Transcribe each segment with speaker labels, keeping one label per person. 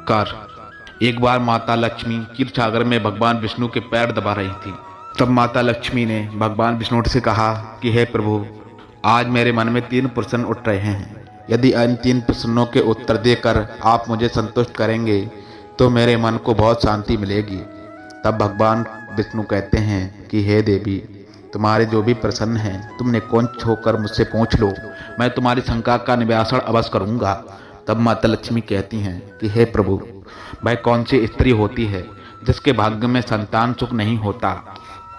Speaker 1: कर एक बार माता लक्ष्मी क्षीर सागर में भगवान विष्णु के पैर दबा रही थी। तब माता लक्ष्मी ने भगवान विष्णु से कहा कि हे प्रभु, आज मेरे मन में 3 प्रश्न उठ रहे हैं। यदि इन 3 प्रश्नों के उत्तर देकर आप मुझे संतुष्ट करेंगे तो मेरे मन को बहुत शांति मिलेगी। तब भगवान विष्णु कहते हैं कि हे देवी, तुम्हारे जो भी प्रश्न हैं तुम निकुंज होकर मुझसे पूछ लो, मैं तुम्हारी शंका का निवारण अवश्य करूंगा। तब माता लक्ष्मी कहती हैं कि हे प्रभु, वह कौन सी स्त्री होती है जिसके भाग्य में संतान सुख नहीं होता।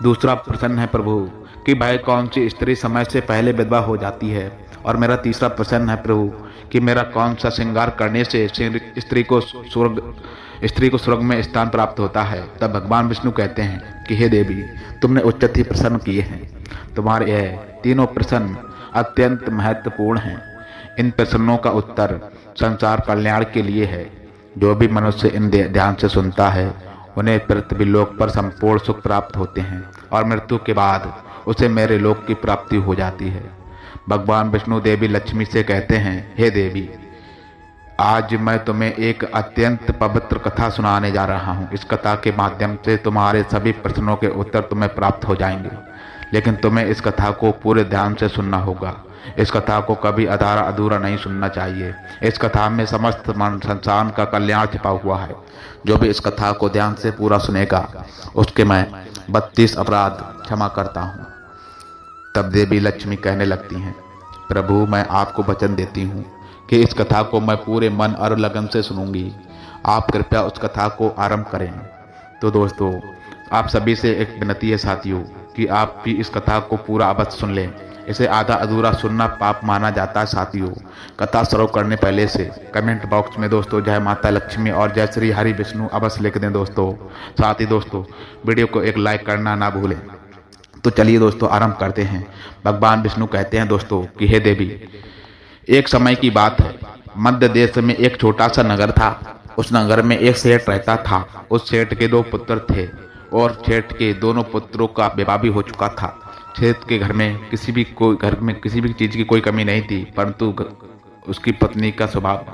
Speaker 1: दूसरा प्रश्न है प्रभु कि वह कौन सी स्त्री समय से पहले विधवा हो जाती है। और मेरा तीसरा प्रश्न है प्रभु कि मेरा कौन सा श्रृंगार करने से स्त्री को स्वर्ग में स्थान प्राप्त होता है। तब भगवान विष्णु कहते हैं कि हे देवी, तुमने उच्चत ही प्रश्न किए हैं। तुम्हारे यह तीनों प्रश्न अत्यंत महत्वपूर्ण हैं। इन प्रश्नों का उत्तर संसार कल्याण के लिए है। जो भी मनुष्य इन ध्यान से सुनता है उन्हें पृथ्वी लोक पर संपूर्ण सुख प्राप्त होते हैं और मृत्यु के बाद उसे मेरे लोक की प्राप्ति हो जाती है। भगवान विष्णु देवी लक्ष्मी से कहते हैं, हे देवी, आज मैं तुम्हें एक अत्यंत पवित्र कथा सुनाने जा रहा हूँ। इस कथा के माध्यम से तुम्हारे सभी प्रश्नों के उत्तर तुम्हें प्राप्त हो जाएंगे, लेकिन तुम्हें इस कथा को पूरे ध्यान से सुनना होगा। इस कथा को कभी आधा अधूरा नहीं सुनना चाहिए। इस कथा में समस्त संसार का कल्याण छिपा हुआ है। जो भी इस कथा को ध्यान से पूरा सुनेगा उसके मैं 32 अपराध क्षमा करता हूँ। तब देवी लक्ष्मी कहने लगती हैं, प्रभु, मैं आपको वचन देती हूँ कि इस कथा को मैं पूरे मन और लगन से सुनूंगी। आप कृपया उस कथा को आरंभ करें। तो दोस्तों, आप सभी से एक विनती है साथियों कि आप भी इस कथा को पूरा अवश्य सुन लें। इसे आधा अधूरा सुनना पाप माना जाता है साथियों। कथा शुरू करने पहले से कमेंट बॉक्स में दोस्तों जय माता लक्ष्मी और जय श्री हरि विष्णु अवश्य लिख दें दोस्तों। साथ ही दोस्तों, वीडियो को एक लाइक करना ना भूलें। तो चलिए दोस्तों आरंभ करते हैं। भगवान विष्णु कहते हैं दोस्तों कि हे देवी, एक समय की बात है, मध्य देश में एक छोटा सा नगर था। उस नगर में एक सेठ रहता था। उस सेठ के 2 पुत्र थे और सेठ के दोनों पुत्रों का विवाह भी हो चुका था। सेठ के घर में किसी भी चीज की कोई कमी नहीं थी, परंतु उसकी पत्नी का स्वभाव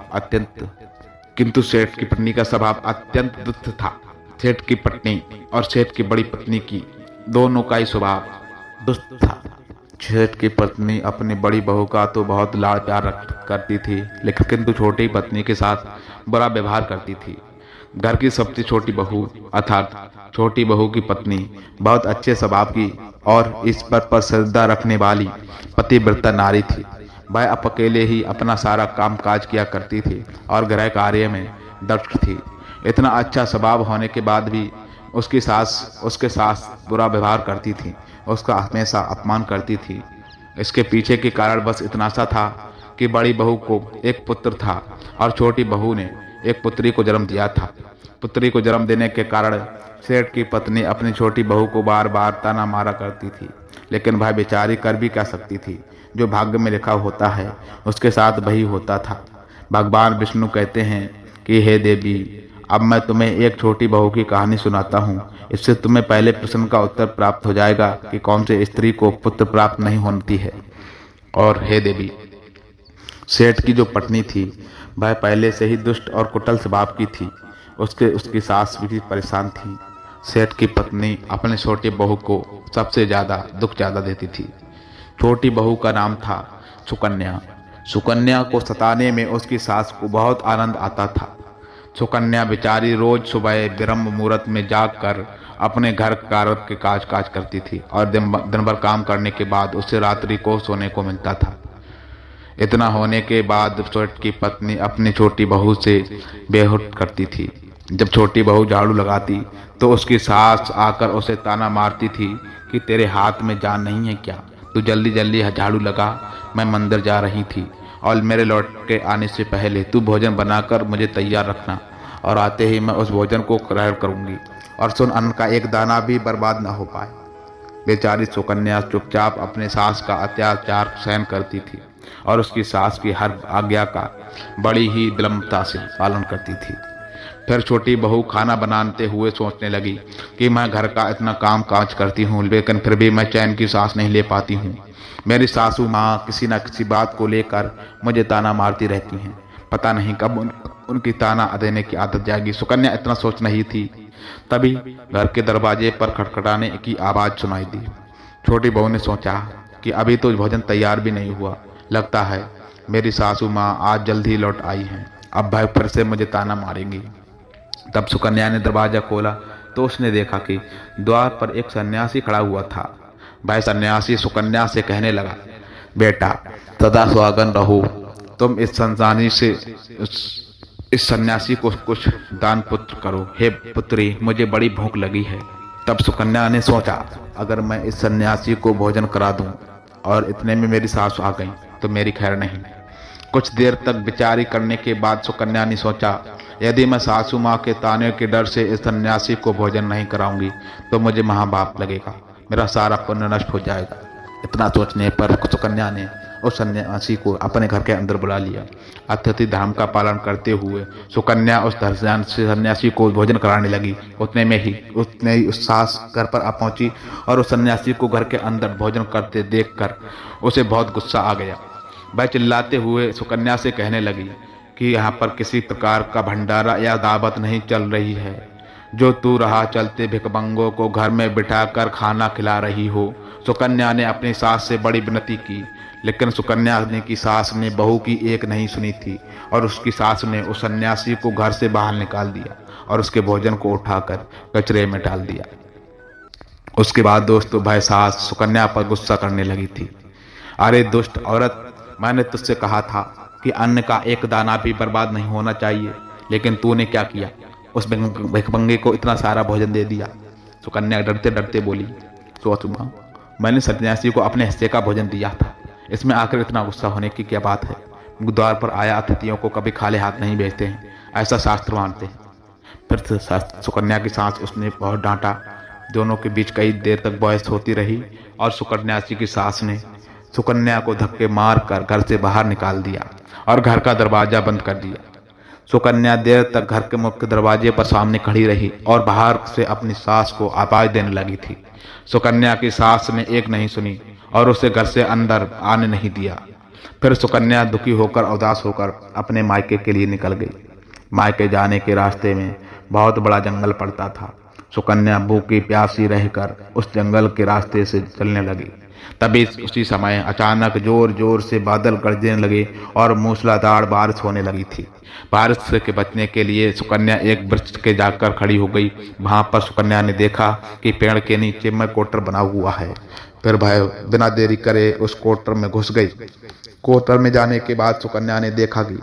Speaker 1: सेठ की पत्नी का स्वभाव अत्यंत दुष्ट था। सेठ की पत्नी और सेठ की बड़ी पत्नी की दोनों का ही स्वभाव दुष्ट था। सेठ की पत्नी अपनी बड़ी बहू का तो बहुत लाड़ प्यार करती थी, लेकिन किंतु छोटी पत्नी के साथ बुरा व्यवहार करती थी। घर की सबसे छोटी बहू अर्थात छोटी बहू की पत्नी बहुत अच्छे स्वभाव की और ईश्वर पर श्रद्धा रखने वाली पतिव्रता नारी थी। वह अकेले ही अपना सारा काम काज किया करती थी और गृह कार्य में दक्ष थी। इतना अच्छा स्वभाव होने के बाद भी उसके सास बुरा व्यवहार करती थी, उसका हमेशा अपमान करती थी। इसके पीछे के कारण बस इतना सा था कि बड़ी बहू को एक पुत्र था और छोटी बहू ने एक पुत्री को जन्म दिया था। पुत्री को जन्म देने के कारण सेठ की पत्नी अपनी छोटी बहू को बार बार ताना मारा करती थी, लेकिन वह बेचारी कर भी क्या सकती थी। जो भाग्य में लिखा होता है उसके साथ वही होता था। भगवान विष्णु कहते हैं कि हे देवी, अब मैं तुम्हें एक छोटी बहू की कहानी सुनाता हूँ। इससे तुम्हें पहले प्रश्न का उत्तर प्राप्त हो जाएगा कि कौन से स्त्री को पुत्र प्राप्त नहीं होती है। और हे देवी, सेठ की जो पत्नी थी वह पहले से ही दुष्ट और कुटिल स्वभाव की थी। उसकी सास भी परेशान थी। सेठ की पत्नी अपने छोटी बहू को सबसे ज्यादा दुख देती थी। छोटी बहू का नाम था सुकन्या। सुकन्या को सताने में उसकी सास को बहुत आनंद आता था। सुकन्या बेचारी रोज सुबह ब्रह्म मुहूर्त में जागकर अपने घर के काज करती थी और दिन भर काम करने के बाद उसे रात्रि को सोने को मिलता था। इतना होने के बाद सेठ की पत्नी अपनी छोटी बहू से बेहुट करती थी। जब छोटी बहू झाड़ू लगाती तो उसकी सास आकर उसे ताना मारती थी कि तेरे हाथ में जान नहीं है क्या, तू जल्दी जल्दी झाड़ू लगा, मैं मंदिर जा रही थी और मेरे लौट के आने से पहले तू भोजन बनाकर मुझे तैयार रखना और आते ही मैं उस भोजन को ग्रहण करूंगी और सुन अन्न का एक दाना भी बर्बाद न हो पाए। बेचारी सुकन्या चुपचाप अपने सास का अत्याचार सहन करती थी और उसकी सास की हर आज्ञा का बड़ी ही विनम्रता से पालन करती थी। फिर छोटी बहू खाना बनाते हुए सोचने लगी कि मैं घर का इतना काम काज करती हूँ, लेकिन फिर भी मैं चैन की सांस नहीं ले पाती हूँ। मेरी सासू माँ किसी न किसी बात को लेकर मुझे ताना मारती रहती हैं। पता नहीं कब उनकी ताना देने की आदत जाएगी। सुकन्या इतना सोच नहीं थी, तभी घर के दरवाजे पर खटखटाने की आवाज सुनाई दी। छोटी बहू ने सोचा कि अभी तो भोजन तैयार भी नहीं हुआ, लगता है मेरी सासू माँ आज जल्द ही लौट आई हैं, अब भाई फिर से मुझे ताना मारेंगी। तब सुकन्या ने दरवाजा खोला तो उसने देखा कि द्वार पर एक सन्यासी खड़ा हुआ था। भाई सन्यासी सुकन्या से कहने लगा, बेटा सदा सुहागन रहो, तुम इस सन्यासी को कुछ दान पुत्र करो। हे पुत्री, मुझे बड़ी भूख लगी है। तब सुकन्या ने सोचा, अगर मैं इस सन्यासी को भोजन करा दूं और इतने में मेरी सास आ गई तो मेरी खैर नहीं। कुछ देर तक विचारी करने के बाद सुकन्या ने सोचा, यदि मैं सासू माँ के ताने के डर से इस सन्यासी को भोजन नहीं कराऊंगी तो मुझे महापाप लगेगा, मेरा सारा पुण्य नष्ट हो जाएगा। इतना सोचने पर सुकन्या ने उस सन्यासी को अपने घर के अंदर बुला लिया। अतिथि धर्म का पालन करते हुए सुकन्या उस सन्यासी को भोजन कराने लगी। उतने ही उस सास घर पर आ पहुंची और उस सन्यासी को घर के अंदर भोजन करते देखकर उसे बहुत गुस्सा आ गया। वह चिल्लाते हुए सुकन्या से कहने लगी कि यहाँ पर किसी प्रकार का भंडारा या दावत नहीं चल रही है, जो तू राह चलते भिखमंगों को घर में बिठाकर खाना खिला रही हो। सुकन्या ने अपनी सास से बड़ी विनती की, लेकिन सुकन्या ने की सास ने बहू की एक नहीं सुनी थी और उसकी सास ने उस सन्यासी को घर से बाहर निकाल दिया और उसके भोजन को उठाकर कचरे में डाल दिया। उसके बाद दोस्तों भाई सास सुकन्या पर गुस्सा करने लगी थी। अरे दुष्ट औरत, मैंने तुझसे कहा था कि अन्न का एक दाना भी बर्बाद नहीं होना चाहिए, लेकिन तूने क्या किया, उस भिखमंगे को इतना सारा भोजन दे दिया। सुकन्या डरते डरते बोली, सोच माँ, मैंने सन्यासी को अपने हिस्से का भोजन दिया था, इसमें आखिर इतना गुस्सा होने की क्या बात है। द्वार पर आया अतिथियों को कभी खाली हाथ नहीं भेजते हैं, ऐसा शास्त्र मानते हैं। फिर सुकन्या की सास उसने बहुत डांटा। दोनों के बीच कई देर तक बहस होती रही और सुकन्यासी की सास ने सुकन्या को धक्के मार कर घर से बाहर निकाल दिया और घर का दरवाजा बंद कर दिया। सुकन्या देर तक घर के मुख्य दरवाजे पर सामने खड़ी रही और बाहर से अपनी सास को आवाज देने लगी थी। सुकन्या की सास ने एक नहीं सुनी और उसे घर से अंदर आने नहीं दिया। फिर सुकन्या दुखी होकर उदास होकर अपने मायके के लिए निकल गई। मायके जाने के रास्ते में बहुत बड़ा जंगल पड़ता था। सुकन्या भूखी प्यासी रहकर उस जंगल के रास्ते से चलने लगी। तभी उसी समय अचानक जोर जोर से बादल गरजने लगे और मूसलाधार बारिश होने लगी थी। बारिश से बचने के लिए सुकन्या एक वृक्ष के जाकर खड़ी हो गई। वहां पर सुकन्या ने देखा कि पेड़ के नीचे में कोटर बना हुआ है। फिर भाई बिना देरी करे उस कोटर में घुस गई। कोटर में जाने के बाद सुकन्या ने देखा कि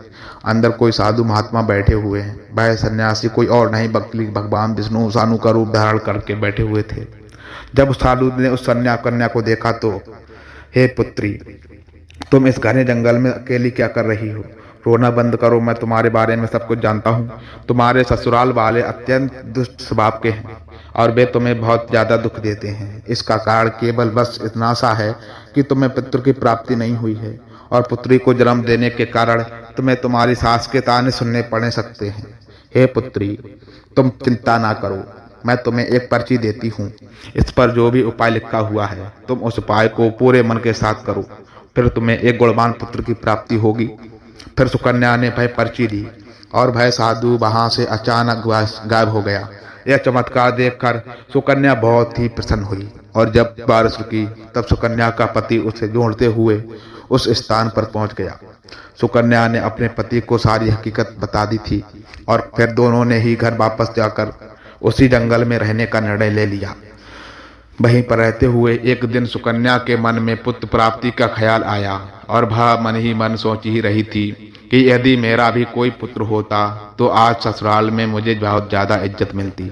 Speaker 1: अंदर कोई साधु महात्मा बैठे हुए हैं। वह सन्यासी कोई और नहीं बल्कि भगवान विष्णु सानु का रूप धारण करके बैठे हुए थे। जब उस साधु ने उस कन्या को देखा तो, हे पुत्री, तुम इस घने जंगल में अकेली क्या कर रही हो? रोना बंद करो, मैं तुम्हारे बारे में सब कुछ जानता हूँ। तुम्हारे ससुराल वाले अत्यंत दुष्ट स्वभाव के हैं और वे तुम्हें बहुत ज्यादा दुख देते हैं। इसका कारण केवल बस इतना सा है कि तुम्हें पुत्र की प्राप्ति नहीं हुई है और पुत्री को जन्म देने के कारण तुम्हें तुम्हारी सास के ताने सुनने पड़ सकते हैं। हे पुत्री, तुम चिंता ना करो, मैं तुम्हें एक पर्ची देती हूँ। इस पर जो भी उपाय लिखा हुआ है तुम उस उपाय को पूरे मन के साथ करो, फिर तुम्हें एक गुणवान पुत्र की प्राप्ति होगी। फिर सुकन्या ने भय पर्ची दी और भय साधु वहां से अचानक गायब हो गया। यह चमत्कार देखकर सुकन्या बहुत ही प्रसन्न हुई और जब बारिश रुकी तब सुकन्या का पति उसे ढूंढते हुए उस स्थान पर पहुंच गया। सुकन्या ने अपने पति को सारी हकीकत बता दी थी और फिर दोनों ने ही घर वापस जाकर उसी जंगल में रहने का निर्णय ले लिया। वहीं पर रहते हुए एक दिन सुकन्या के मन में पुत्र प्राप्ति का ख्याल आया और वह मन ही मन सोच ही रही थी कि यदि मेरा भी कोई पुत्र होता तो आज ससुराल में मुझे बहुत ज्यादा इज्जत मिलती।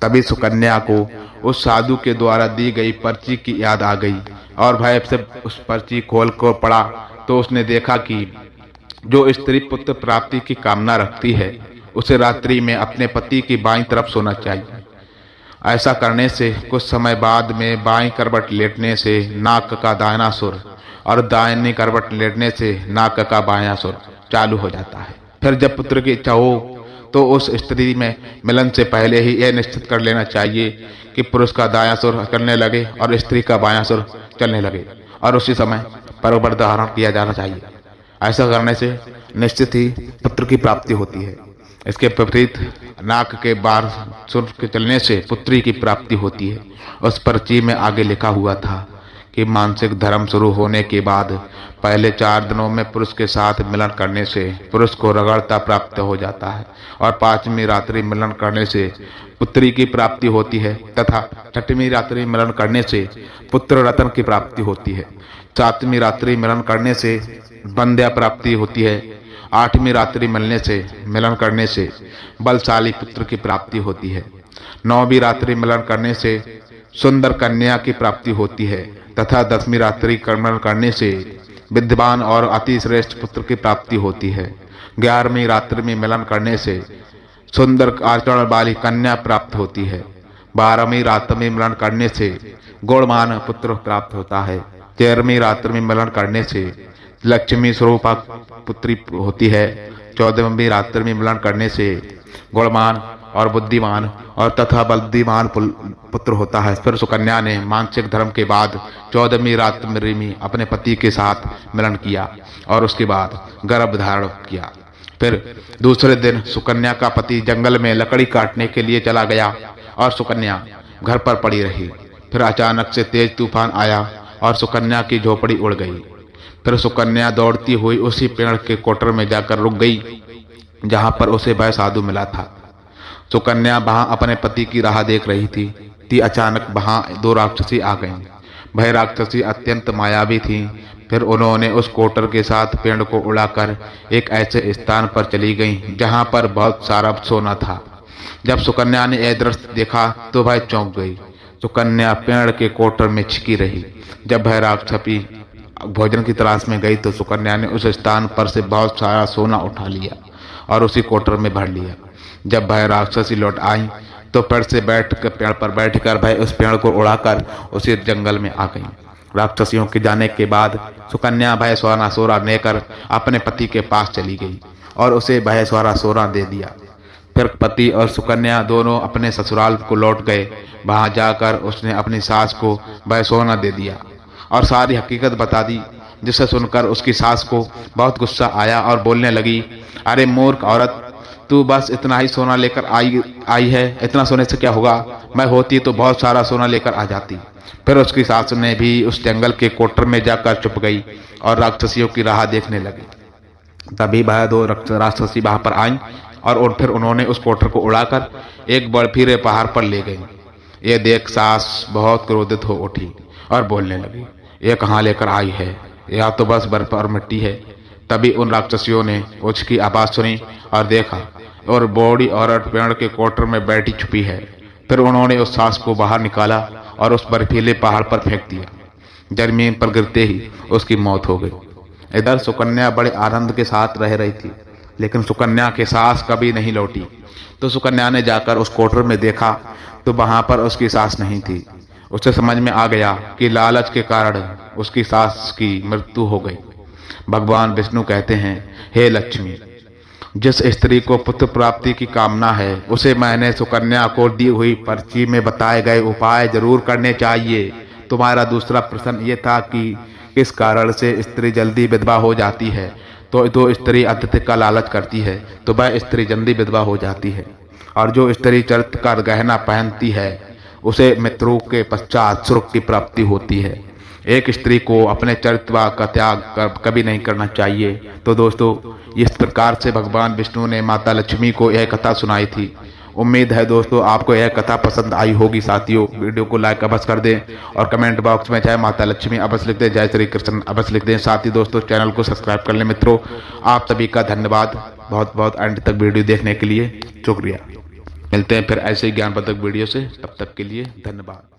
Speaker 1: तभी सुकन्या को उस साधु के द्वारा दी गई पर्ची की याद आ गई और भय से उस पर्ची खोल कर पढ़ा तो उसने देखा कि जो स्त्री पुत्र प्राप्ति की कामना रखती है उसे रात्रि में अपने पति की बाईं तरफ सोना चाहिए। ऐसा करने से कुछ समय बाद में बाईं करवट लेटने से नाक का दाहिना सुर और दाहिनी करवट लेटने से नाक का बायां सुर चालू हो जाता है। फिर जब पुत्र की इच्छा हो तो उस स्त्री में मिलन से पहले ही यह निश्चित कर लेना चाहिए कि पुरुष का दायां सुर चलने लगे और स्त्री का बायां सुर चलने लगे और उसी समय गर्भ धारण किया जाना चाहिए। ऐसा करने से निश्चित ही पुत्र की प्राप्ति होती है। इसके विपरीत नाक के बाहर सुर के चलने से पुत्री की प्राप्ति होती है। उस पर्ची में आगे लिखा हुआ था कि मानसिक धर्म शुरू होने के बाद पहले 4 दिनों में पुरुष के साथ मिलन करने से पुरुष को रगड़ता प्राप्त हो जाता है और 5वीं रात्रि मिलन करने से पुत्री की प्राप्ति होती है तथा 6वीं रात्रि मिलन करने से पुत्र रत्न की प्राप्ति होती है। 7वीं रात्रि मिलन करने से बंध्या प्राप्ति होती है। 8वीं रात्रि मिलन करने से बलशाली पुत्र की प्राप्ति होती है। 9वीं रात्रि मिलन करने से सुंदर कन्या की प्राप्ति होती है तथा 10वीं रात्रि मिलन करने से विद्वान और अति श्रेष्ठ पुत्र की प्राप्ति होती है। 11वीं रात्रि में मिलन करने से सुंदर आचरण वाली कन्या प्राप्त होती है। 12वीं रात्रि में मिलन करने से गुणवान पुत्र प्राप्त होता है। 13वीं रात्रि में मिलन करने से लक्ष्मी स्वरूपा पुत्री होती है। 14वीं रात्रि में मिलन करने से गुणवान और बुद्धिमान और तथा बलवान पुत्र होता है। फिर सुकन्या ने मानसिक धर्म के बाद 14वीं रात्रि में अपने पति के साथ मिलन किया और उसके बाद गर्भ धारण किया। फिर दूसरे दिन सुकन्या का पति जंगल में लकड़ी काटने के लिए चला गया और सुकन्या घर पर पड़ी रही। फिर अचानक से तेज तूफान आया और सुकन्या की झोपड़ी उड़ गई। फिर सुकन्या दौड़ती हुई उसी पेड़ के कोटर में जाकर रुक गई जहां पर उसे वह साधु मिला था। सुकन्या वहां अपने पति की राह देख रही थी अचानक वहां 2 राक्षसी आ गईं। वह राक्षसी अत्यंत मायावी थीं। फिर उन्होंने उस कोटर के साथ पेड़ को उड़ाकर एक ऐसे स्थान पर चली गईं जहां पर बहुत सारा सोना था। जब सुकन्या ने यह दृश्य देखा तो वह चौंक गई। सुकन्या पेड़ के कोटर में छिपी रही। जब वह राक्षसी भोजन की तलाश में गई तो सुकन्या ने उस स्थान पर से बहुत सारा सोना उठा लिया और उसी कोटर में भर लिया। जब वह राक्षसी लौट आई तो पेड़ पर बैठकर वह उस पेड़ को उड़ाकर उसी जंगल में आ गई। राक्षसियों के जाने के बाद सुकन्या वह सारा सोना लेकर अपने पति के पास चली गई और उसे वह सारा सोना दे दिया। फिर पति और सुकन्या दोनों अपने ससुराल को लौट गए। वहां जाकर उसने अपनी सास को वह सोना दे दिया और सारी हकीकत बता दी, जिसे सुनकर उसकी सास को बहुत गुस्सा आया और बोलने लगी, अरे मूर्ख औरत, तू बस इतना ही सोना लेकर आई है, इतना सोने से क्या होगा? मैं होती तो बहुत सारा सोना लेकर आ जाती। फिर उसकी सास ने भी उस जंगल के कोटर में जाकर छुप गई और राक्षसियों की राह देखने लगी। तभी वह 2 राक्षसी वहां पर आई और फिर उन्होंने उस कोटर को उड़ाकर एक बर्फीले पहाड़ पर ले गई। ये देख सास बहुत क्रोधित हो उठी और बोलने लगी, ये कहाँ लेकर आई है? यह तो बस बर्फ और मिट्टी है। तभी उन राक्षसियों ने उसकी आवाज सुनी और देखा और बूढ़ी औरत पेड़ के कोटर में बैठी छुपी है। फिर उन्होंने उस सास को बाहर निकाला और उस बर्फीले पहाड़ पर फेंक दिया। जमीन पर गिरते ही उसकी मौत हो गई। इधर सुकन्या बड़े आनंद के साथ रह रही थी, लेकिन सुकन्या के सास कभी नहीं लौटी। तो सुकन्या ने जाकर उस कोटर में देखा तो वहां पर उसकी सास नहीं थी। उसे समझ में आ गया कि लालच के कारण उसकी सास की मृत्यु हो गई। भगवान विष्णु कहते हैं, हे लक्ष्मी, जिस स्त्री को पुत्र प्राप्ति की कामना है उसे मैंने सुकन्या को दी हुई पर्ची में बताए गए उपाय जरूर करने चाहिए। तुम्हारा दूसरा प्रश्न ये था कि किस कारण से स्त्री जल्दी विधवा हो जाती है। तो स्त्री अतिथि का लालच करती है तो वह स्त्री जल्दी विधवा हो जाती है। और जो स्त्री चरित्र का गहना पहनती है उसे मृत्यु के पश्चात सुख की प्राप्ति होती है। एक स्त्री को अपने चरित्र का त्याग कभी नहीं करना चाहिए। तो दोस्तों, इस प्रकार से भगवान विष्णु ने माता लक्ष्मी को यह कथा सुनाई थी। उम्मीद है दोस्तों आपको यह कथा पसंद आई होगी। साथियों, वीडियो को लाइक अवश्य कर दें और कमेंट बॉक्स में जय माता लक्ष्मी अवश्य लिख दें, जय श्री कृष्ण अवश्य लिख दें। साथ ही दोस्तों चैनल को सब्सक्राइब कर लें। मित्रों, आप सभी का धन्यवाद बहुत बहुत एंड तक वीडियो देखने के लिए। शुक्रिया। मिलते हैं फिर ऐसे ही ज्ञानवर्धक वीडियो से, तब तक के लिए धन्यवाद।